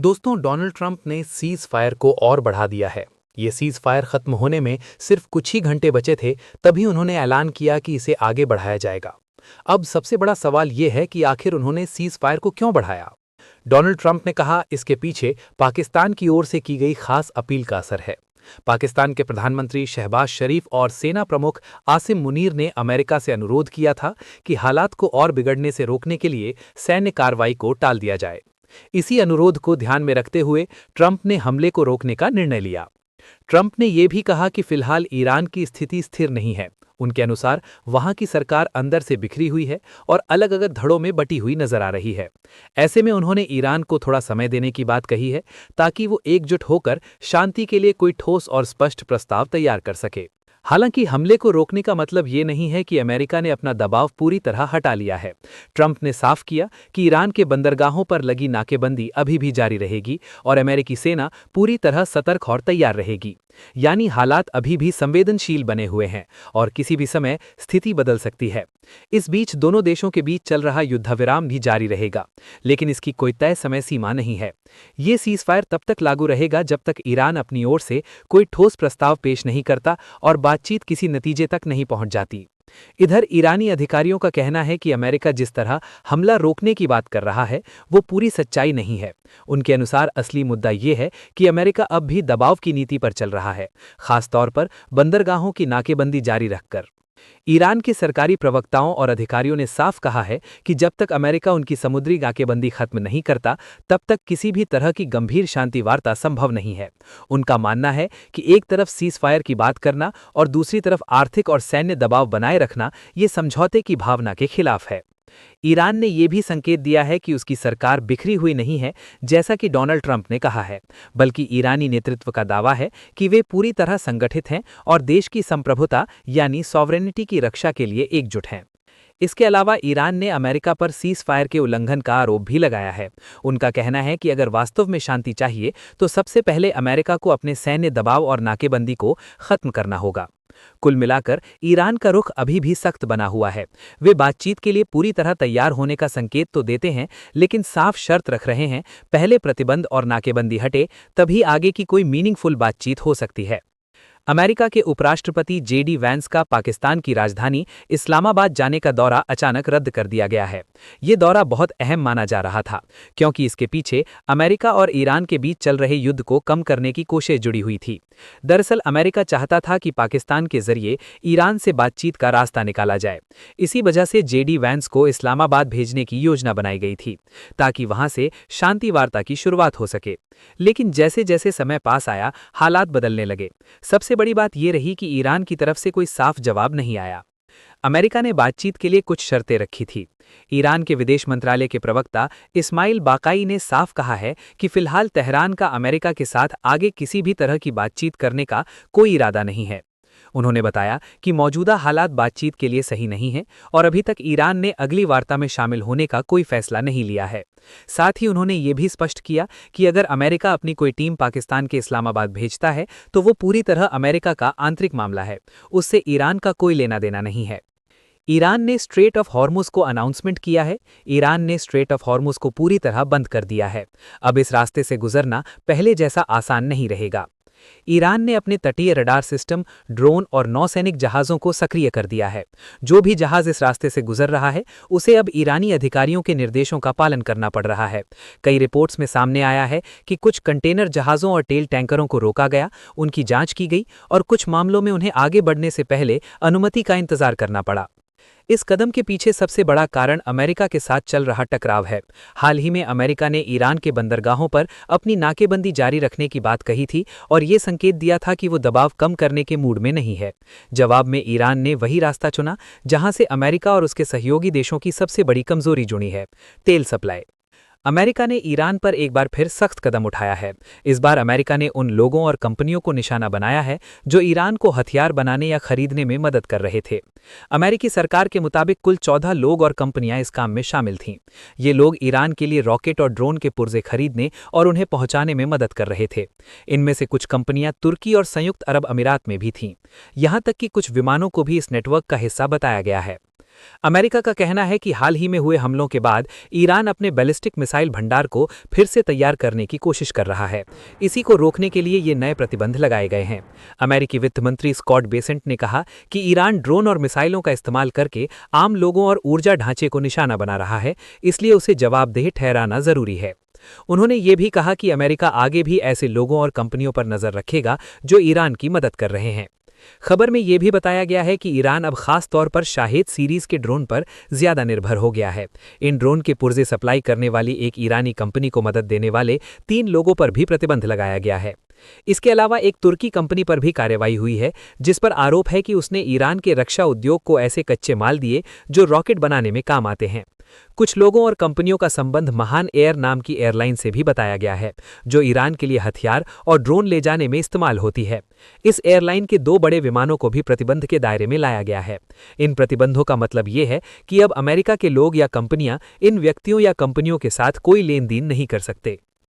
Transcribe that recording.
दोस्तों, Donald Trump ने cease fire को और बढ़ा दिया है। ये सीज फायर खत्म होने में सिर्फ कुछ ही घंटे बचे थे, तभी उन्होंने ऐलान किया कि इसे आगे बढ़ाया जाएगा। अब सबसे बड़ा सवाल ये है कि आखिर उन्होंने सीज फायर को क्यों बढ़ाया। डोनाल्ड ट्रंप ने कहा, इसके पीछे पाकिस्तान की ओर से की गई खास अपील का असर है। पाकिस्तान के प्रधानमंत्री शहबाज शरीफ और सेना प्रमुख आसिम मुनीर ने अमेरिका से अनुरोध किया था कि हालात को और बिगड़ने से रोकने के लिए सैन्य कार्रवाई को टाल दिया जाए। इसी अनुरोध को ध्यान में रखते हुए ट्रंप ने हमले को रोकने का निर्णय लिया। ट्रंप ने यह भी कहा कि फिलहाल ईरान की स्थिति स्थिर नहीं है। उनके अनुसार वहां की सरकार अंदर से बिखरी हुई है और अलग अलग धड़ों में बटी हुई नजर आ रही है। ऐसे में उन्होंने ईरान को थोड़ा समय देने की बात कही है, ताकि वो एकजुट होकर शांति के लिए कोई ठोस और स्पष्ट प्रस्ताव तैयार कर सके। हालांकि हमले को रोकने का मतलब ये नहीं है कि अमेरिका ने अपना दबाव पूरी तरह हटा लिया है। ट्रंप ने साफ किया कि ईरान के बंदरगाहों पर लगी नाकेबंदी अभी भी जारी रहेगी और अमेरिकी सेना पूरी तरह सतर्क और तैयार रहेगी। यानी हालात अभी भी संवेदनशील बने हुए हैं और किसी भी समय स्थिति बदल सकती है। इस बीच दोनों देशों के बीच चल रहा युद्धविराम भी जारी रहेगा, लेकिन इसकी कोई तय समय सीमा नहीं है। ये सीजफायर तब तक लागू रहेगा जब तक ईरान अपनी ओर से कोई ठोस प्रस्ताव पेश नहीं करता और बातचीत किसी नतीजे तक नहीं पहुंच जाती। इधर ईरानी अधिकारियों का कहना है कि अमेरिका जिस तरह हमला रोकने की बात कर रहा है, वो पूरी सच्चाई नहीं है। उनके अनुसार असली मुद्दा ये है कि अमेरिका अब भी दबाव की नीति पर चल रहा है, खास तौर पर बंदरगाहों की नाकेबंदी जारी रखकर। ईरान के सरकारी प्रवक्ताओं और अधिकारियों ने साफ कहा है कि जब तक अमेरिका उनकी समुद्री नाकेबंदी खत्म नहीं करता, तब तक किसी भी तरह की गंभीर शांति वार्ता संभव नहीं है। उनका मानना है कि एक तरफ सीज फायर की बात करना और दूसरी तरफ आर्थिक और सैन्य दबाव बनाए रखना, ये समझौते की भावना के खिलाफ है। ईरान ने यह भी संकेत दिया है कि उसकी सरकार बिखरी हुई नहीं है, जैसा कि डोनाल्ड ट्रंप ने कहा है, बल्कि ईरानी नेतृत्व का दावा है कि वे पूरी तरह संगठित हैं और देश की संप्रभुता यानी सॉवरेनिटी की रक्षा के लिए एकजुट हैं। इसके अलावा ईरान ने अमेरिका पर सीज फायर के उल्लंघन का आरोप भी लगाया है। उनका कहना है कि अगर वास्तव में शांति चाहिए तो सबसे पहले अमेरिका को अपने सैन्य दबाव और नाकेबंदी को खत्म करना होगा। कुल मिलाकर ईरान का रुख अभी भी सख्त बना हुआ है। वे बातचीत के लिए पूरी तरह तैयार होने का संकेत तो देते हैं, लेकिन साफ शर्त रख रहे हैं, पहले प्रतिबंध और नाकेबंदी हटे, तभी आगे की कोई मीनिंगफुल बातचीत हो सकती है। अमेरिका के उपराष्ट्रपति जेडी वैंस का पाकिस्तान की राजधानी इस्लामाबाद जाने का दौरा अचानक रद्द कर दिया गया है। ये दौरा बहुत अहम माना जा रहा था, क्योंकि इसके पीछे अमेरिका और ईरान के बीच चल रहे युद्ध को कम करने की कोशिश जुड़ी हुई थी। दरअसल अमेरिका चाहता था कि पाकिस्तान के जरिए ईरान से बातचीत का रास्ता निकाला जाए। इसी वजह से जेडी वैंस को इस्लामाबाद भेजने की योजना बनाई गई थी, ताकि वहां से शांति वार्ता की शुरुआत हो सके। लेकिन जैसे जैसे समय पास आया, हालात बदलने लगे। सबसे बड़ी बात यह रही कि ईरान की तरफ से कोई साफ जवाब नहीं आया। अमेरिका ने बातचीत के लिए कुछ शर्तें रखी थी। ईरान के विदेश मंत्रालय के प्रवक्ता इस्माइल बाकाई ने साफ कहा है कि फिलहाल तेहरान का अमेरिका के साथ आगे किसी भी तरह की बातचीत करने का कोई इरादा नहीं है। उन्होंने बताया कि मौजूदा हालात बातचीत के लिए सही नहीं हैं और अभी तक ईरान ने अगली वार्ता में शामिल होने का कोई फैसला नहीं लिया है। साथ ही उन्होंने ये भी स्पष्ट किया कि अगर अमेरिका अपनी कोई टीम पाकिस्तान के इस्लामाबाद भेजता है, तो वो पूरी तरह अमेरिका का आंतरिक मामला है, उससे ईरान का कोई लेना देना नहीं है। ईरान ने स्ट्रेट ऑफ हॉर्मुज को अनाउंसमेंट किया है। ईरान ने स्ट्रेट ऑफ हॉर्मुज को पूरी तरह बंद कर दिया है। अब इस रास्ते से गुजरना पहले जैसा आसान नहीं रहेगा। ईरान ने अपने तटीय रडार सिस्टम, ड्रोन और नौसैनिक जहाज़ों को सक्रिय कर दिया है। जो भी जहाज़ इस रास्ते से गुजर रहा है, उसे अब ईरानी अधिकारियों के निर्देशों का पालन करना पड़ रहा है। कई रिपोर्ट्स में सामने आया है कि कुछ कंटेनर जहाज़ों और तेल टैंकरों को रोका गया, उनकी जांच की गई और कुछ मामलों में उन्हें आगे बढ़ने से पहले अनुमति का इंतजार करना पड़ा। इस कदम के पीछे सबसे बड़ा कारण अमेरिका के साथ चल रहा टकराव है। हाल ही में अमेरिका ने ईरान के बंदरगाहों पर अपनी नाकेबंदी जारी रखने की बात कही थी और ये संकेत दिया था कि वो दबाव कम करने के मूड में नहीं है। जवाब में ईरान ने वही रास्ता चुना जहां से अमेरिका और उसके सहयोगी देशों की सबसे बड़ी कमजोरी जुड़ी है, तेल सप्लाई। अमेरिका ने ईरान पर एक बार फिर सख्त कदम उठाया है। इस बार अमेरिका ने उन लोगों और कंपनियों को निशाना बनाया है जो ईरान को हथियार बनाने या खरीदने में मदद कर रहे थे। अमेरिकी सरकार के मुताबिक कुल 14 लोग और कंपनियां इस काम में शामिल थीं। ये लोग ईरान के लिए रॉकेट और ड्रोन के पुर्जे खरीदने और उन्हें पहुंचाने में मदद कर रहे थे। इनमें से कुछ कंपनियां तुर्की और संयुक्त अरब अमीरात में भी थीं। यहां तक कि कुछ विमानों को भी इस नेटवर्क का हिस्सा बताया गया है। अमेरिका का कहना है कि हाल ही में हुए हमलों के बाद ईरान अपने बैलिस्टिक मिसाइल भंडार को फिर से तैयार करने की कोशिश कर रहा है। इसी को रोकने के लिए ये नए प्रतिबंध लगाए गए हैं। अमेरिकी वित्त मंत्री स्कॉट बेसेंट ने कहा कि ईरान ड्रोन और मिसाइलों का इस्तेमाल करके आम लोगों और ऊर्जा ढांचे को निशाना बना रहा है, इसलिए उसे जवाबदेह ठहराना जरूरी है। उन्होंने ये भी कहा कि अमेरिका आगे भी ऐसे लोगों और कंपनियों पर नजर रखेगा जो ईरान की मदद कर रहे हैं। खबर में यह भी बताया गया है कि ईरान अब खास तौर पर शाहेद सीरीज के ड्रोन पर ज्यादा निर्भर हो गया है। इन ड्रोन के पुर्जे सप्लाई करने वाली एक ईरानी कंपनी को मदद देने वाले 3 लोगों पर भी प्रतिबंध लगाया गया है। इसके अलावा एक तुर्की कंपनी पर भी कार्रवाई हुई है, जिस पर आरोप है कि उसने ईरान के रक्षा उद्योग को ऐसे कच्चे माल दिए जो रॉकेट बनाने में काम आते हैं। कुछ लोगों और कंपनियों का संबंध महान एयर नाम की एयरलाइन से भी बताया गया है, जो ईरान के लिए हथियार और ड्रोन ले जाने में इस्तेमाल होती है। इस एयरलाइन के 2 बड़े विमानों को भी प्रतिबंध के दायरे में लाया गया है। इन प्रतिबंधों का मतलब ये है कि अब अमेरिका के लोग या कंपनियां इन व्यक्तियों या कंपनियों के साथ कोई लेन देन नहीं कर सकते।